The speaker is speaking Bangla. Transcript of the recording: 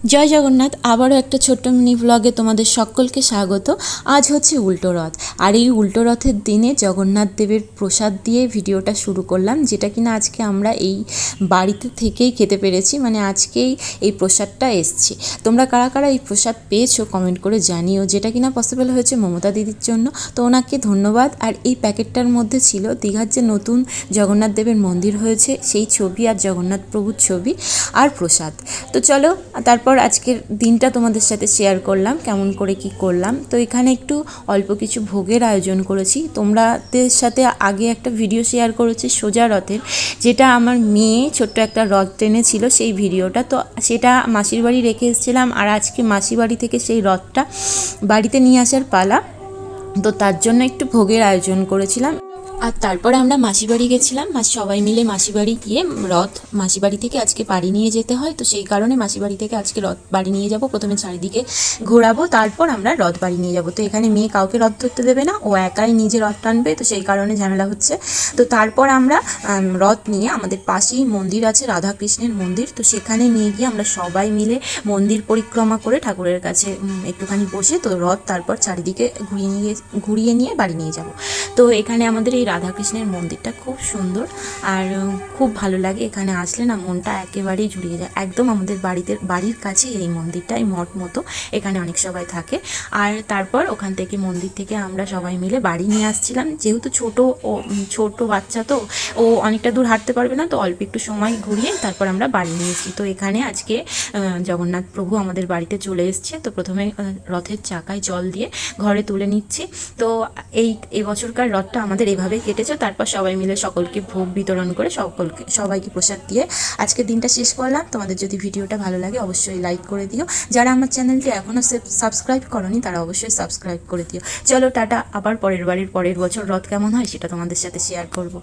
জয় জগন্নাথ। আবারও একটা ছোট্ট মিনি ব্লগে তোমাদের সকলকে স্বাগত। আজ হচ্ছে উল্টো রথ, আর এই উল্টো রথের দিনে জগন্নাথ দেবের প্রসাদ দিয়ে ভিডিওটা শুরু করলাম, যেটা কিনা আজকে আমরা এই বাড়িতে থেকেই খেতে পেরেছি, মানে আজকেই এই প্রসাদটা এসছে। তোমরা কারা কারা এই প্রসাদ পেয়েছো কমেন্ট করে জানিও, যেটা কিনা পসিবল হয়েছে মমতা দিদির জন্য, তো ওনাকে ধন্যবাদ। আর এই প্যাকেটটার মধ্যে ছিল দীঘার যে নতুন জগন্নাথ দেবের মন্দির হয়েছে সেই ছবি, আর জগন্নাথ প্রভুর ছবি, আর প্রসাদ। তো চলো, তারপর আজকের দিনটা তোমাদের সাথে শেয়ার করলাম কেমন করে কি করলাম। তো এখানে একটু অল্প কিছু ভোগের আয়োজন করেছি। তোমাদের সাথে আগে একটা ভিডিও শেয়ার করেছি সোজা রথের, যেটা আমার মেয়ে ছোট্ট একটা রথ টেনেছিল সেই ভিডিওটা, তো সেটা মাসির বাড়ি রেখে এসেছিলাম। আর আজকে মাসির বাড়ি থেকে সেই রথটা বাড়িতে নিয়ে আসার পালা, তো তার জন্য একটু ভোগের আয়োজন করেছিলাম। আর তারপরে আমরা মাসি বাড়ি গেছিলাম, সবাই মিলে মাসি বাড়ি গিয়ে রথ মাসি বাড়ি থেকে আজকে বাড়ি নিয়ে যেতে হয়, তো সেই কারণে মাসি বাড়ি থেকে আজকে রথ বাড়ি নিয়ে যাব। প্রথমে চারিদিকে ঘোরাবো, তারপর আমরা রথ বাড়ি নিয়ে যাব। তো এখানে মেয়ে কাউকে রথ ধরতে দেবে না, ও একাই নিজে রথ টানবে, তো সেই কারণে ঝামেলা হচ্ছে। তো তারপর আমরা রথ নিয়ে আমাদের পাশেই মন্দির আছে, রাধাকৃষ্ণের মন্দির, তো সেখানে নিয়ে গিয়ে আমরা সবাই মিলে মন্দির পরিক্রমা করে ঠাকুরের কাছে একটুখানি বসে, তো রথ তারপর চারিদিকে ঘুরিয়ে নিয়ে বাড়ি নিয়ে যাব। তো এখানে আমাদের এই রাধাকৃষ্ণের মন্দিরটা খুব সুন্দর আর খুব ভালো লাগে। এখানে আসলে না মনটা একেবারেই জুড়িয়ে যায়। একদম আমাদের বাড়ির কাছে এই মন্দিরটা, এই মঠ মতো, এখানে অনেক সবাই থাকে। আর তারপর ওখান থেকে মন্দির থেকে আমরা সবাই মিলে বাড়ি নিয়ে আসছিলাম। যেহেতু ছোট বাচ্চা, তো ও অনেকটা দূর হাঁটতে পারবে না, তো অল্প একটু সময় ঘুরিয়ে তারপর আমরা বাড়ি নিয়ে এসেছি। তো এখানে আজকে জগন্নাথ প্রভু আমাদের বাড়িতে চলে এসছে। তো প্রথমে রথের চাকায় জল দিয়ে ঘরে তুলে নিচ্ছি। তো এবছরকার রথটা আমাদের এভাবেই কেটেছে। তারপর সবাই মিলে সকলকে ভোগ বিতরণ করে সবাইকে প্রসাদ দিয়ে আজকের দিনটা শেষ করলাম। তোমাদের যদি ভিডিওটা ভালো লাগে অবশ্যই লাইক করে দিও। যারা আমার চ্যানেলটি এখনও সাবস্ক্রাইব করনি তারা অবশ্যই সাবস্ক্রাইব করে দিও। চলো টাটা, আবার পরের বছর রথ কেমন হয় সেটা তোমাদের সাথে শেয়ার করব।